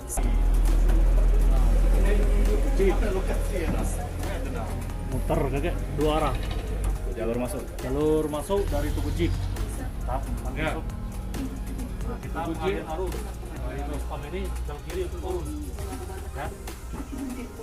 Muter kakek dua arah. Jalur masuk dari Tugu Jeep. Ya. Nah, kita ambil arus dari Tospam ini yang kiri itu turun. Ya. Ini.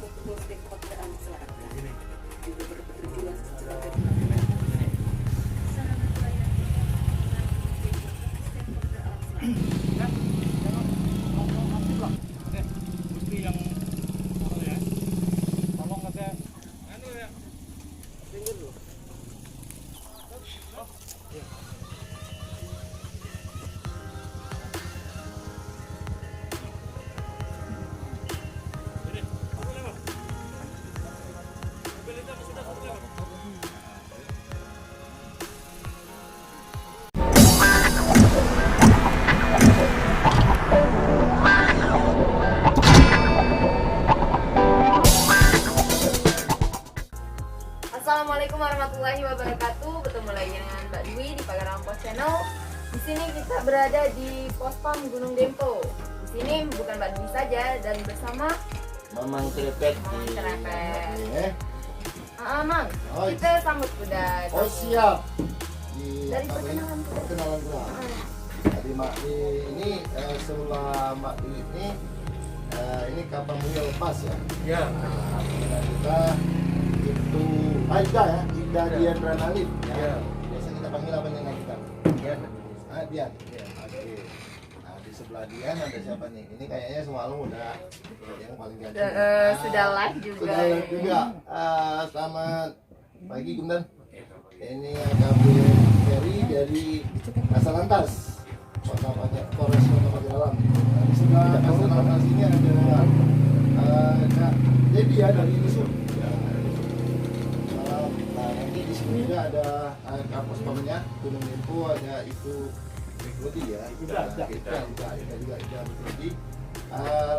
Assalamualaikum warahmatullahi wabarakatuh. Bertemu lagi dengan Mbak Dwi di Pagar Lampau Channel. Di sini kita berada di Pospam Gunung Dempo. Di sini bukan Mbak Dwi saja dan bersama Mamang Krepet Mamang di Krepet. Mang, Oh, kita sambut kuda. oh siap di Dari apa ini? perkenalan. Perkenalan dulu. Tadi Mak Di ini sebelah Mak Di ini kapal mulia lepas ya. Ya. Nah, kemudian kita itu Aida ya, Ida Dian Ranalif ya. Ya. Biasa kita panggil apa nih kita? Dian. Dian. Ya. Oke. Nah di sebelah Dian ada siapa nih? Ini kayaknya semalam udah yang paling ganteng. Sudah live juga. Sudah live juga. Selamat pagi Gundan. Ini Kabin Ferry dari Kasalantas, Polres Kota Pagar. Nah, di sebelah Kasalantas ini ada Kak Debbie ya dari Yusuf. Nah nanti di sini juga ada Kak Pospamnya Gunung Dempo, ada Ibu Budi ya. Kita juga Budi.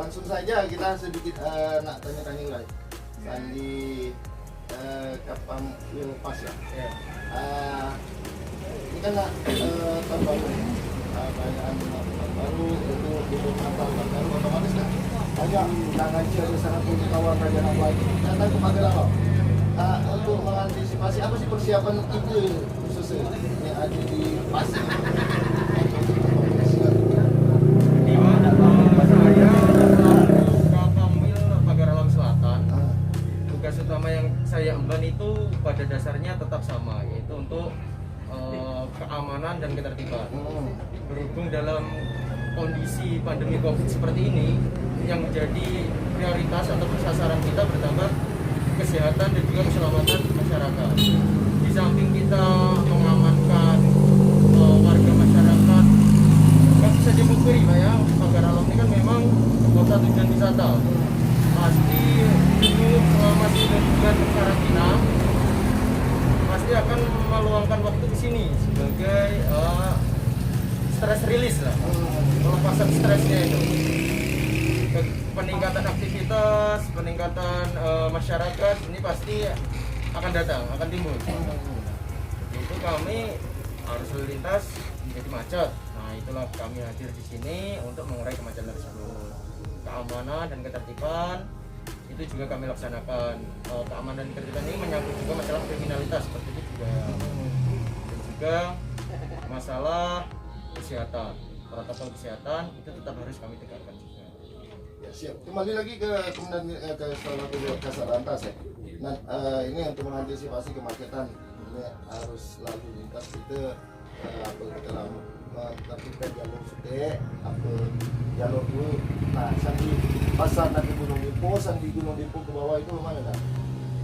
Langsung saja kita sedikit nak tanya-tanya lagi. Sandi kapal lepas ya. Ini kan tahun baru ya. Perayaan tahun baru untuk Natal baru otomatis kan banyak undangan ada sangat kawan raja lagi datang ke Pagar Lampau. Untuk mengantisipasi apa sih persiapan itu khususnya yang ada di pas utama yang saya emban itu pada dasarnya tetap sama, yaitu untuk keamanan dan ketertiban. Berhubung dalam kondisi pandemi COVID seperti ini, yang menjadi prioritas atau sasaran kita pertama kesehatan dan juga keselamatan masyarakat. Di samping kita mengamankan warga masyarakat, kan bisa dipungkiri Pak ya, Pagar Alam ini kan memang kota tujuan wisata. Pasti untuk selama 9 bulan karantina pasti akan meluangkan waktu di sini sebagai stress release lah, pelepasan stresnya itu, peningkatan aktivitas, peningkatan masyarakat ini pasti akan datang, akan timbul. Itu kami arus lalu lintas menjadi macet. Nah itulah kami hadir di sini untuk mengurai kemacetan tersebut. Keamanan dan ketertiban itu juga kami laksanakan. Keamanan dan ketertiban ini menyangkut juga masalah kriminalitas seperti itu juga, dan juga masalah kesehatan, protokol kesehatan itu tetap harus kami tegakkan juga. Ya, siap. Kembali lagi ke salah satu Kasalantas ya. Nah ini untuk mengantisipasi kemacetan ini harus lalu lintas itu apa kita tertibkan jalur sude, apa jalur dulu. Nah, sandi pasar nanti Gunung Dempo ke bawah itu mana dah?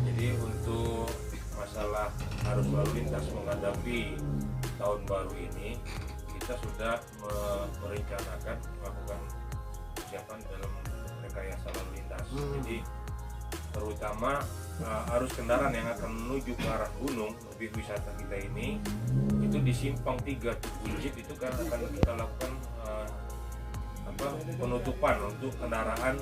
Jadi untuk masalah arus lalu lintas menghadapi tahun baru ini, kita sudah merencanakan melakukan persiapan dalam rekayasa lalu lintas. Jadi terutama arus kendaraan yang akan menuju ke arah gunung objek wisata kita ini itu di simpang 3 Tugu Jeep itu kan akan kita lakukan penutupan untuk kendaraan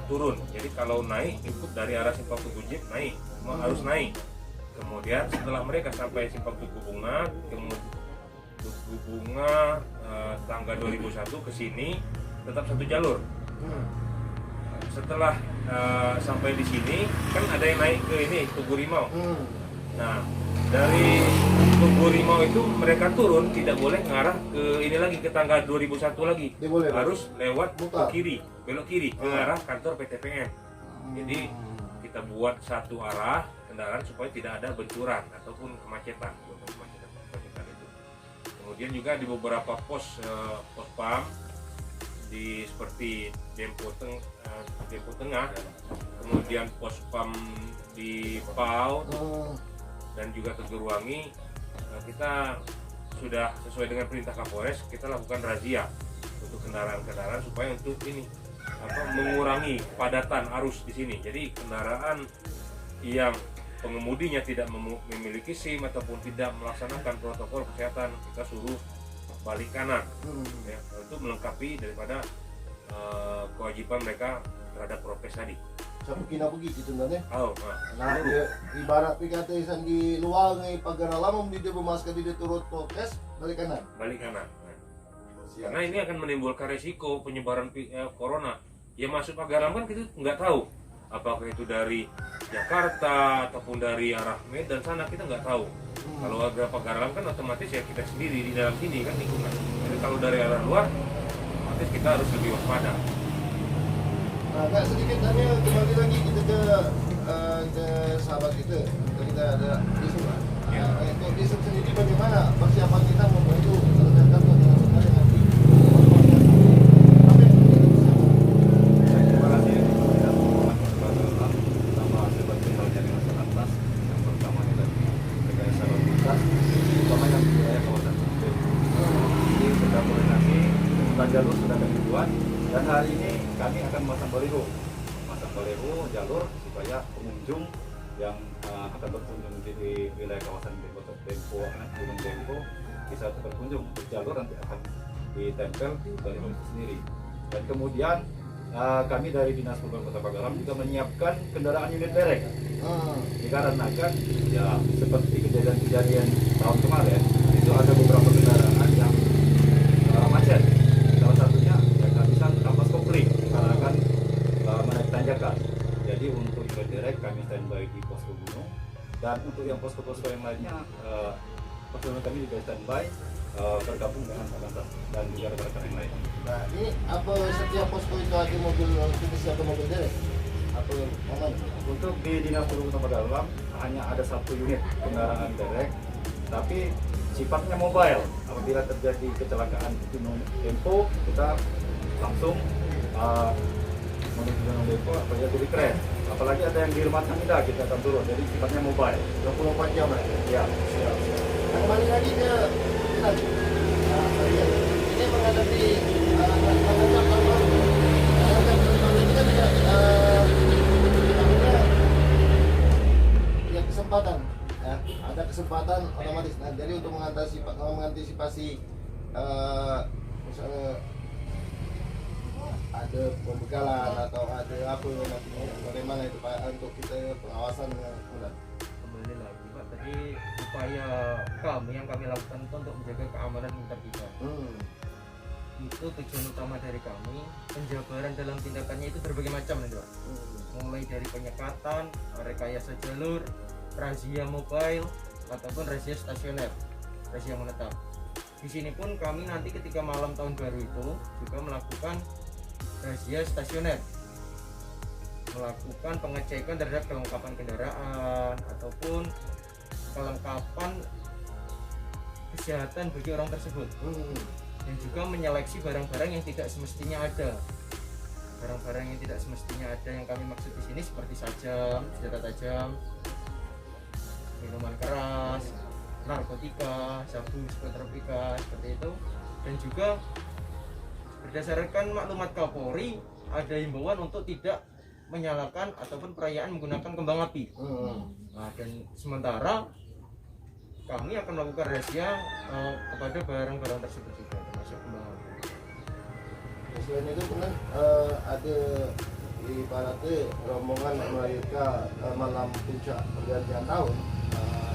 turun. Jadi kalau naik ikut dari arah simpang Tugu Jeep naik, semua harus naik. Kemudian setelah mereka sampai simpang Tugu Bunga, Tangga 2001 ke sini tetap satu jalur. Setelah sampai di sini kan ada yang naik ke ini Tugu Rimau. Nah, dari Tugu Rimau itu mereka turun tidak boleh ngarah ke ini lagi, ke tangga 2001 lagi. Dia boleh, harus lewat ke Mutar. kiri, belok kiri ke arah kantor PTPN. Jadi kita buat satu arah kendaraan supaya tidak ada benturan ataupun kemacetan untuk kemacetan itu. Kemudian juga di beberapa pos pam di seperti Dempo Tengah, kemudian pos pam di Pau dan juga Teguruwangi, kita sudah sesuai dengan perintah Kapolres, kita lakukan razia untuk kendaraan-kendaraan supaya untuk ini mengurangi padatan arus di sini. Jadi kendaraan yang pengemudinya tidak memiliki SIM ataupun tidak melaksanakan protokol kesehatan, kita suruh balik kanan ya, untuk melengkapi daripada kewajiban mereka terhadap prokes tadi. Sapu kina begitu sebenarnya. Nah, Ibarat pikate isan di luar ngai pagar alam di bermasker di turut prokes balik kanan. Balik kanan. Karena ini akan menimbulkan resiko penyebaran corona. Ya masuk pagar alam kan kita nggak tahu apakah itu dari Jakarta ataupun dari arah Medan sana, kita nggak tahu. Kalau agak pagar alam kan otomatis ya kita sendiri di dalam sini kan lingkungan. Jadi kalau dari arah luar, otomatis kita harus lebih waspada. Nah, agak sedikit Daniel, kembali lagi kita ke sahabat kita ada Disub. Untuk Disub sendiri bagaimana persiapan kita membantu mengerjakan dengan sekali nanti? Terima kasih kepada teman-teman sama seperti halnya dengan Satlantas. Yang pertama dari rekayasa lalu lintas, terutama yang di wilayah kawasan Sumber. Ini sudah koordinasi, tentang jalur sudah kami buat, dan hari ini kami akan memasang baliho jalur supaya pengunjung yang akan berkunjung di wilayah kawasan Dempo, Gunung Dempo bisa berkunjung untuk jalur nanti akan ditempel di baliho itu sendiri. Dan kemudian kami dari Dinas Perhubungan Kota Pagaram juga menyiapkan kendaraan unit derek. Dikarenakan ya seperti kejadian-kejadian tahun kemarin itu ada beberapa kendaraan yang macet. Salah satunya yang kehabisan kampas kopling karena akan menaik tanjakan. Jadi untuk unit derek kami standby di posko gunung, dan untuk yang posko-posko yang lainnya personel kami juga standby bergabung dengan Satlantas dan juga rekan-rekan yang lain. Nah, ini apa setiap posko itu ada mobil khusus atau mobil derek? Apa aman? Untuk di Dinas Perhubungan Kota Pagaram hanya ada satu unit kendaraan derek, tapi sifatnya mobile. Apabila terjadi kecelakaan di Gunung Dempo, kita langsung menuju Gunung Dempo atau ya jadi keren. Apalagi ada yang di rumah Hamida, kita akan turun. Jadi sifatnya mobile. 24 jam ya? Ya. Nah, kembali lagi ke ini menghadapi kesempatan ya, ada kesempatan otomatis. Nah, jadi untuk mengantisipasi misalnya ada pembekalan atau ada apa nantinya, bagaimana itu Pak untuk kita pengawasan dengan Kembali lagi Pak, tadi upaya kami yang kami lakukan itu untuk menjaga keamanan dan ketertiban. Itu tujuan utama dari kami. Penjabaran dalam tindakannya itu berbagai macam nih Pak. Mulai dari penyekatan, rekayasa jalur, razia mobile ataupun razia stasioner, razia menetap. Di sini pun kami nanti ketika malam tahun baru itu juga melakukan razia stasioner, melakukan pengecekan terhadap kelengkapan kendaraan ataupun kelengkapan kesehatan bagi orang tersebut, dan juga menyeleksi barang-barang yang tidak semestinya ada. Barang-barang yang tidak semestinya ada yang kami maksud di sini seperti sajam, senjata tajam, minuman keras, narkotika, sabu, psikotropika, seperti itu. Dan juga berdasarkan maklumat Kapolri, ada himbauan untuk tidak menyalakan ataupun perayaan menggunakan kembang api. Nah, dan sementara kami akan melakukan razia kepada barang-barang tersebut juga, termasuk kembang api. Selain itu kan ada ibaratnya rombongan merayakan malam puncak pergantian tahun.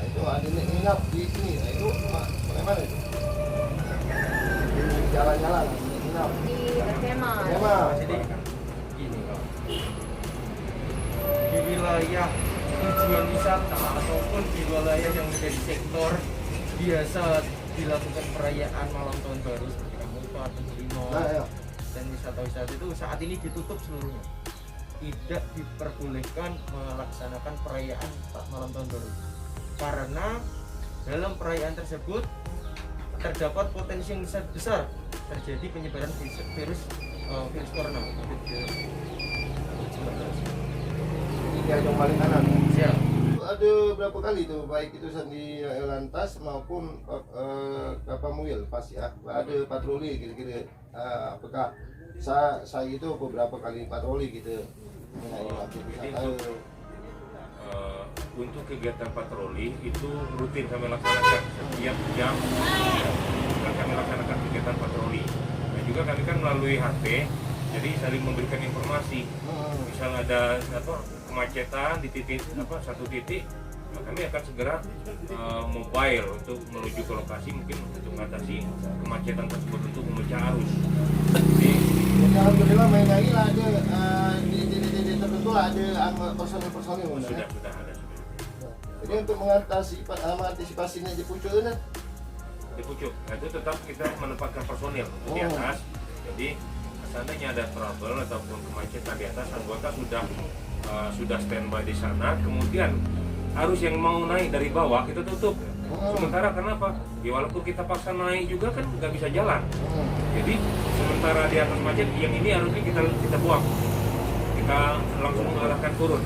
Itu ada nginap di sini. Nah, itu bagaimana itu? Di jalan-jalan nginap. Di skema. Jadi gini Kak, di wilayah tujuan wisata ataupun di wilayah yang menjadi sektor biasa dilakukan perayaan malam tahun baru seperti Kamupa, Tengulimo, Nah, ya. dan wisata-wisata itu saat ini ditutup seluruhnya. Tidak diperbolehkan melaksanakan perayaan malam tahun baru karena dalam perayaan tersebut terdapat potensi yang besar terjadi penyebaran virus corona COVID-19. Ini yang paling kanan. Siap. Ada berapa kali tuh, baik itu di lantas maupun Kapamwil pas ya, ada patroli kira-kira. Apakah saya itu beberapa kali patroli gitu mengenai aktivitas. Untuk kegiatan patroli itu rutin kami laksanakan setiap jam, kami laksanakan kegiatan patroli. Dan juga kami kan melalui HP, jadi saling memberikan informasi. Misal ada kemacetan di titik satu titik, kami akan segera mobile untuk menuju ke lokasi, mungkin untuk mengatasi kemacetan tersebut untuk memecah arus. Jadi alhamdulillah main lagi lah ada di titik-titik tertentu lah ada personil-personil. Sudah ada. Jadi untuk mengantisipasinya di pucuk itu Di pucuk, nah, itu tetap kita menempatkan personil di atas. Jadi seandainya ada trouble ataupun kemacetan di atas, anggota sudah standby di sana. Kemudian arus yang mau naik dari bawah kita tutup. Sementara kenapa? Ya walaupun kita paksa naik juga kan nggak bisa jalan. Jadi sementara di atas macet, yang ini harusnya kita buang. Kita langsung mengarahkan turun.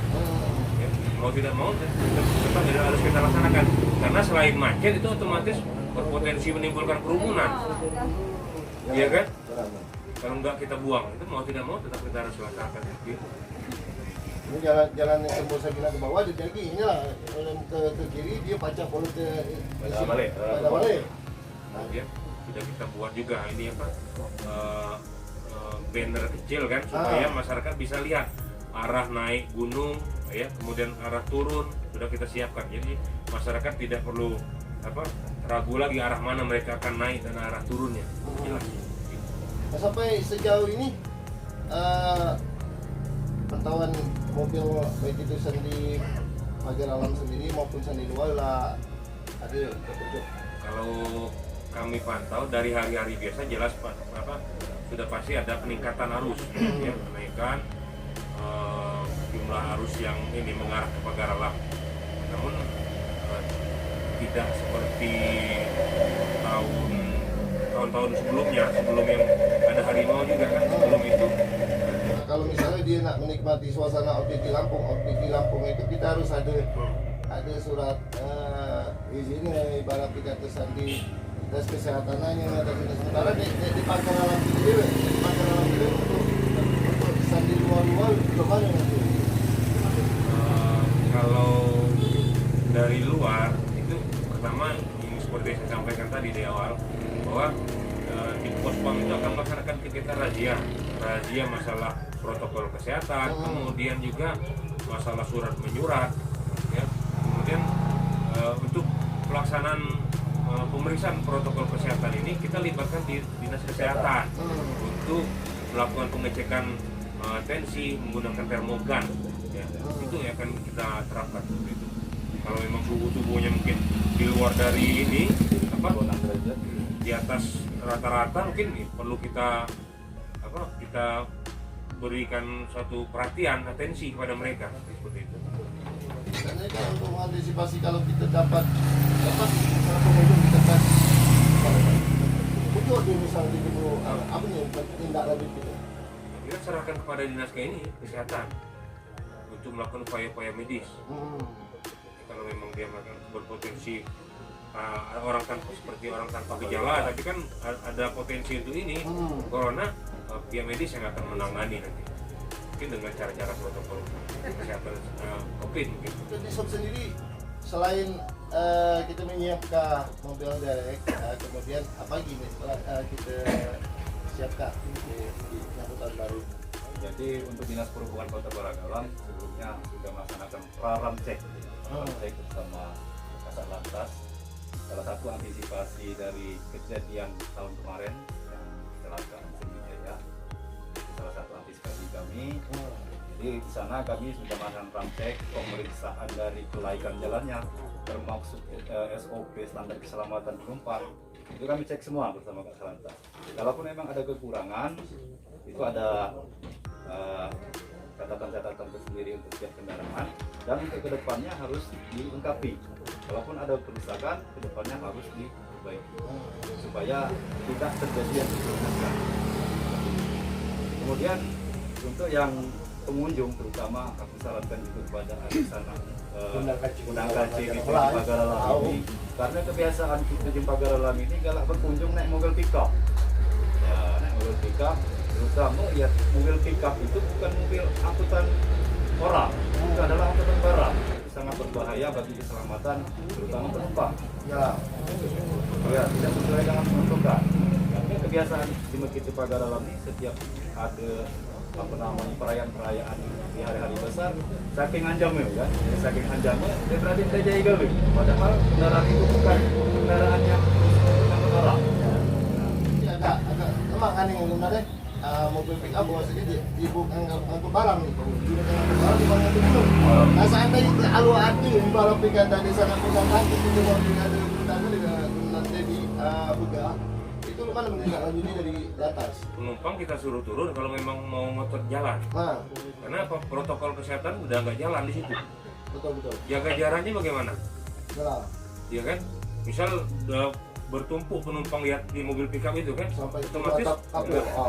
Ya, mau tidak mau tetap harus kita laksanakan. Karena selain macet itu otomatis berpotensi menimbulkan kerumunan. Iya kan? Kalau nggak kita buang, itu mau tidak mau tetap kita harus laksanakan. Gitu. ini jalan yang Bosa Gina ke bawah, jadi inilah ke kiri dia pacak pola ke balik. Kemudian sudah kita buat juga ini banner kecil kan supaya masyarakat bisa lihat arah naik gunung ya, kemudian arah turun sudah kita siapkan. Jadi masyarakat tidak perlu ragu lagi arah mana mereka akan naik dan arah turunnya. Jelas. Nah, sampai sejauh ini pantauan mobil baik itu sendi pagar alam sendiri maupun sendi luar lah ada tertutup. Kalau kami pantau dari hari-hari biasa jelas sudah pasti ada peningkatan arus ya, kenaikan jumlah arus yang ini mengarah ke pagar alam. Namun tidak seperti tahun-tahun sebelumnya, sebelum yang ada harimau juga kan, sebelum itu. Nah, kalau misalnya dia nak menikmati suasana OTT Lampung itu kita harus ada surat izinnya, ibarat dikata sandi tes kesehatannya dan sementara di pagar alam itu untuk sandi luar belum ada nanti. Kalau dari luar itu pertama ini seperti saya sampaikan tadi di awal bahwa di Pospam itu akan melaksanakan kegiatan razia masalah protokol kesehatan, kemudian juga masalah surat menyurat ya. Kemudian untuk pelaksanaan pemeriksaan protokol kesehatan ini kita libatkan di dinas kesehatan untuk melakukan pengecekan tensi menggunakan termogan ya. Itu yang akan kita terapkan seperti itu. Kalau memang suhu tubuhnya mungkin di luar dari ini di atas rata-rata, mungkin perlu kita berikan suatu perhatian, atensi kepada mereka seperti itu. Karena kan untuk mengantisipasi kalau kita dapat pengunjung kita kan itu dia misalnya di perlu apa nih tindak lanjut kita. Kita serahkan kepada dinas kesehatan untuk melakukan upaya-upaya medis. Kalau memang dia berpotensi orang tanpa gejala, tapi kan ada potensi untuk ini corona, pihak medis yang akan menangani nanti. Mungkin dengan cara-cara protokol kesehatan COVID mungkin. Untuk di shop sendiri selain kita menyiapkan mobil derek, kemudian apa lagi nih setelah kita siapkan di angkutan baru. Jadi untuk Dinas Perhubungan Kota Baranggalang sebelumnya sudah melaksanakan praram cek bersama Kasat Lantas. Salah satu antisipasi dari kejadian tahun kemarin yang kecelakaan Sriwijaya Jadi di sana kami sudah melakukan cek pemeriksaan dari kelaikan jalannya, termasuk SOP standar keselamatan penumpang. Itu kami cek semua bersama Kak Salantas. Kalaupun memang ada kekurangan, itu ada catatan-catatan tersendiri untuk setiap kendaraan, dan untuk kedepannya harus dilengkapi. Kalaupun ada kerusakan, kedepannya harus diperbaiki supaya tidak terjadi yang sebelumnya. Kemudian untuk yang pengunjung, terutama aku sarankan juga kepada adik sana undang kaci di Pagar Alam ini, karena kebiasaan kita di Pagar Alam ini galak berkunjung naik mobil pickup. Ya, naik mobil pickup, terutama ya mobil pickup itu bukan mobil angkutan orang, itu adalah angkutan barang. Itu sangat berbahaya bagi keselamatan, terutama penumpang. Ya, tidak sesuai dengan peruntukan. Karena kebiasaan di Masjid Pagar Alam ini setiap ada perayaan-perayaan di hari-hari besar, saking anjamnya kan, saking anjamnya dia berarti terjadi gawe. Padahal kendaraan itu bukan kendaraan yang angkutan orang. Ini agak emang aneh sebenarnya. Mobil pick up bawa sedikit ibu angkut barang nih, barang di mana itu dulu. Nah seandainya alu hati barang pick up dari sana ke sana itu mobil ada tanda dengan nanti di Buga itu mana menindaklanjuti dari atas. Penumpang kita suruh turun kalau memang mau ngotot jalan. Nah, Karena apa? Protokol kesehatan udah nggak jalan di situ. betul. Jaga jaraknya bagaimana? Ya, Ya kan? Misal bertumpuk penumpang lihat di mobil pickup itu kan, sampai otomatis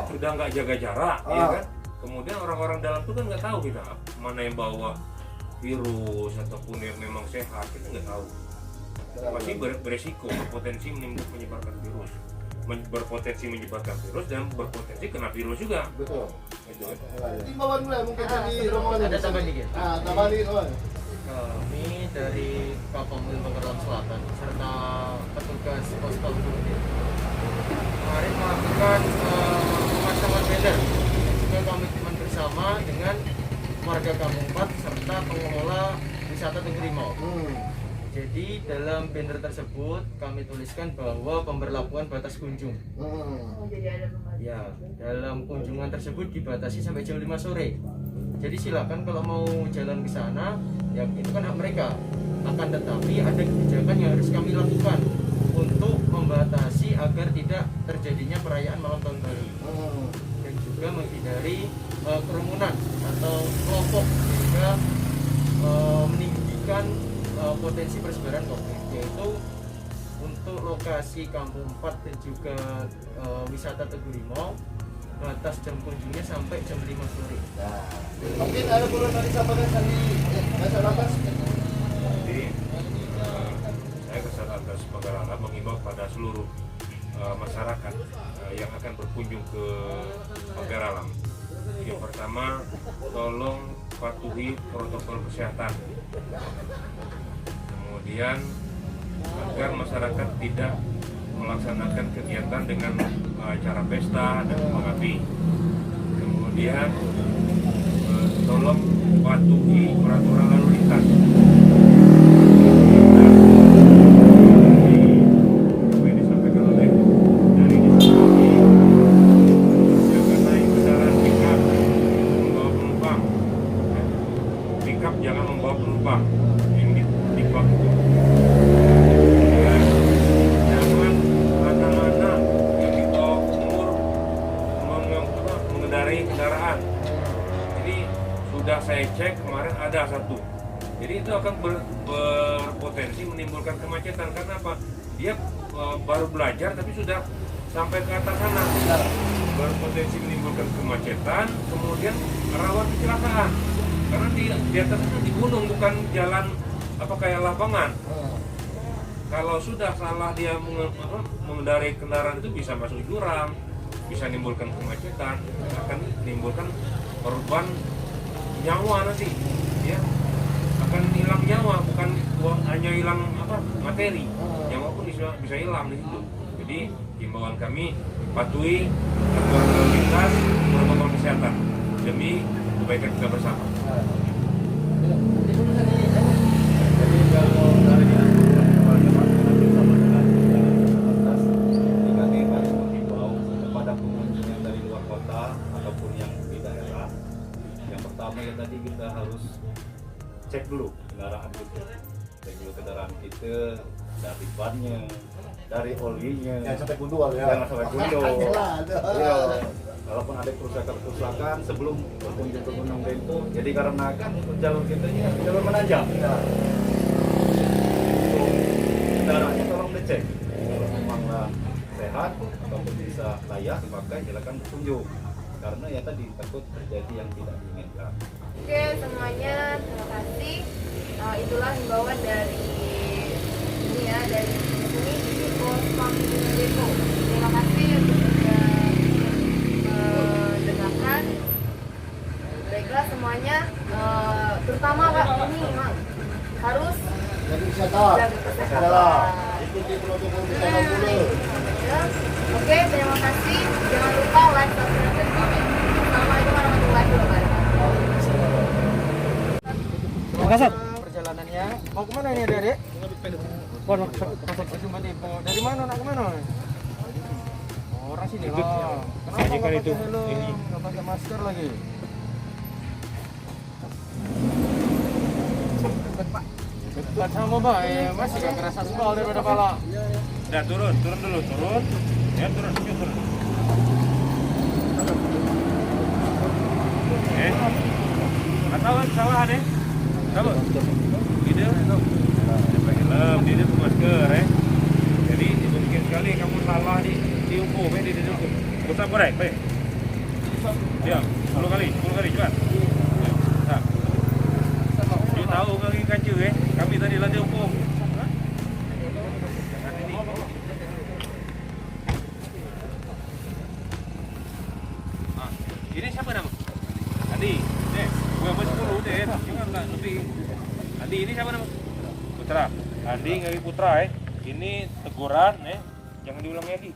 sudah nggak jaga jarak, ya kan? Kemudian orang-orang dalam itu kan nggak tahu kita mana yang bawa virus ataupun yang memang sehat, kita nggak tahu. Pasti beresiko, berpotensi menyebarkan virus, berpotensi menyebarkan virus dan berpotensi kena virus juga. betul. Gitu. Timbawan mulai mungkin tadi rombongan ada tambahan dikit. tambahan ini, Kami dari Kapolres Pagar Alam Selatan serta petugas Pospol Gunung Dempo kemarin melakukan pemasangan banner juga komitmen bersama dengan warga Kampung 4 serta pengelola wisata Tugu Rimau. Jadi dalam banner tersebut kami tuliskan bahwa pemberlakuan batas kunjung. Oh, jadi ada pembatas. Ya, dalam kunjungan tersebut dibatasi sampai jam 5 sore. Jadi silakan kalau mau jalan ke sana, ya itu kan hak mereka. Akan tetapi ada kebijakan yang harus kami lakukan untuk membatasi agar tidak terjadinya perayaan malam tahun baru dan juga menghindari kerumunan atau kelompok sehingga meninggikan potensi persebaran COVID, yaitu untuk lokasi Kampung 4 dan juga wisata Tugu Rimau batas jam kunjungnya sampai jam 5 sore. Nah, mungkin ada perlu tadi sampaikan tadi masyarakat. Jadi saya Kesalantas Pagar Alam mengimbau pada seluruh masyarakat yang akan berkunjung ke Pagar Alam. Yang pertama, tolong patuhi protokol kesehatan. Kemudian agar masyarakat tidak melaksanakan kegiatan dengan cara pesta dan kembang api. Kemudian tolong patuhi peraturan lalu lintas. Apa yang disampaikan oleh dari distribusi, jangan naik kendaraan pickup membawa penumpang. Pickup jangan membawa penumpang yang di bak itu. Kendaraan. Jadi sudah saya cek kemarin ada satu. Jadi itu akan berpotensi menimbulkan kemacetan karena apa? Dia baru belajar tapi sudah sampai ke atas sana. Berpotensi menimbulkan kemacetan, kemudian rawan kecelakaan. Karena di atas itu di gunung bukan jalan apa kayak lapangan. Kalau sudah salah dia mengendarai kendaraan itu bisa masuk jurang, bisa menimbulkan kemacetan, akan menimbulkan korban nyawa nanti, ya akan hilang nyawa, bukan hanya hilang materi, nyawa pun bisa hilang di situ. Jadi himbauan kami patuhi aturan lalu lintas, protokol kesehatan demi kebaikan kita bersama. Jadi kalau dari bersama dengan atas, kami harus menghimbau kepada pengunjung yang dari luar kota ataupun yang di daerah. Yang pertama pertama ya tadi kita harus cek dulu kendaraan kita, cek dulu kendaraan kita dari bannya, dari olinya, Jangan sampai gundul ya. jangan sampai gundul. Makanya lah, ada. Iya, walaupun ada kerusakan sebelum berkunjung ke Gunung Dempo, jadi karena kan jalur kita ini kan jalur menanjak. Ya. Kendaraannya tolong dicek, kalau memanglah sehat ataupun bisa layak maka silakan berkunjung. Karena ya tadi takut terjadi yang tidak diinginkan. Oke semuanya, terima kasih. Itulah himbauan dari ini ya, dari sini di Pospam Gunung Dempo. Terima kasih untuk sudah mendengarkan. Baiklah semuanya, terutama Pak ini Mak, harus Jadi kesehatan. jaga kesehatan. Adalah ikuti protokol kesehatan dulu. Oke, terima kasih. Jangan lupa like, subscribe, dan komen. Assalamualaikum warahmatullahi wabarakatuh. Makasih. Perjalanannya mau kemana ini adik-adik? Jumpa Dempo. Dari mana nak kemana? Oh, orang sini. Oh. Kenapa nggak pakai helm? Nggak pakai masker lagi? Dekat sama Pak, masih gak kerasa sebal daripada pala. Udah turun dulu, turun. Ya turun. Nggak tahu kan salah deh. Tahu? Ide. Helm, dia itu masker Jadi mungkin sekali kamu salah dihukum di dihukum. Putar korek, baik. Diam, 10 kali cepat. Nah. Dia tahu kaki kacu kami tadi lah dihukum. Ini siapa nama? Adi. Gua masih 10 deh. Jangan lebih. Adi ini siapa nama? Putra. Adi ngari Putra Ini teguran jangan diulangi lagi.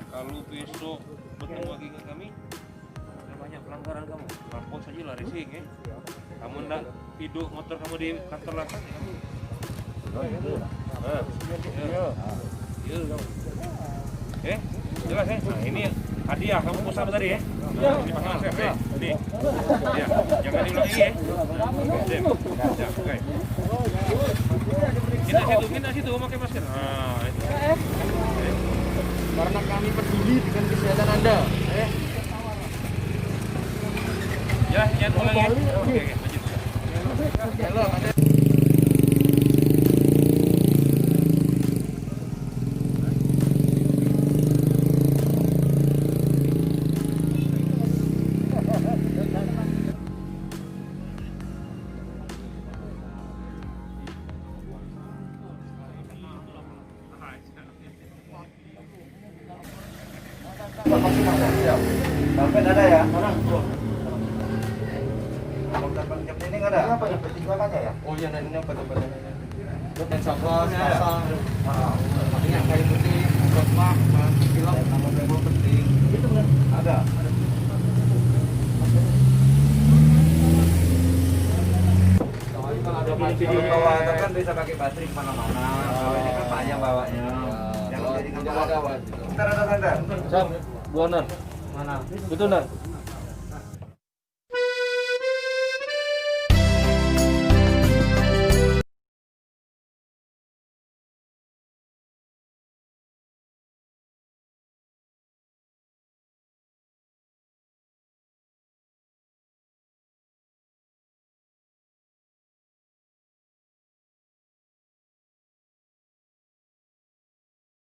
Kalau besok bertemu lagi dengan kami ada banyak pelanggaran kamu. Lapor saja lah racing Kamu ndak hidup motor kamu di kantor lakan ya kamu. Iya kamu. Jelas Nah, ini hadiah kamu pusat tadi Ini pangalan chef Ini. Ya, jangan diulangi Oke. Kita situ pakai masker. Nah, itu. Karena kami peduli dengan kesehatan Anda. Ya, jangan ulangi. Oke, lanjut. Halo, Anda. Sampai ada ya? Jam ini nggak ada? Apa ya? Pertimbangannya ya? Oh iya, ini apa tuh? Dan sabas, pasang, minyak kayu putih, lemak, silam, nama penting. Itu benar. Ada. Kalau bawa kan bisa pakai baterai kemana-mana. Kalau ini kan panjang bawanya. Jangan jadi nggak ada. Ntar ada. Sam, dua nar. Mana? Itu nar.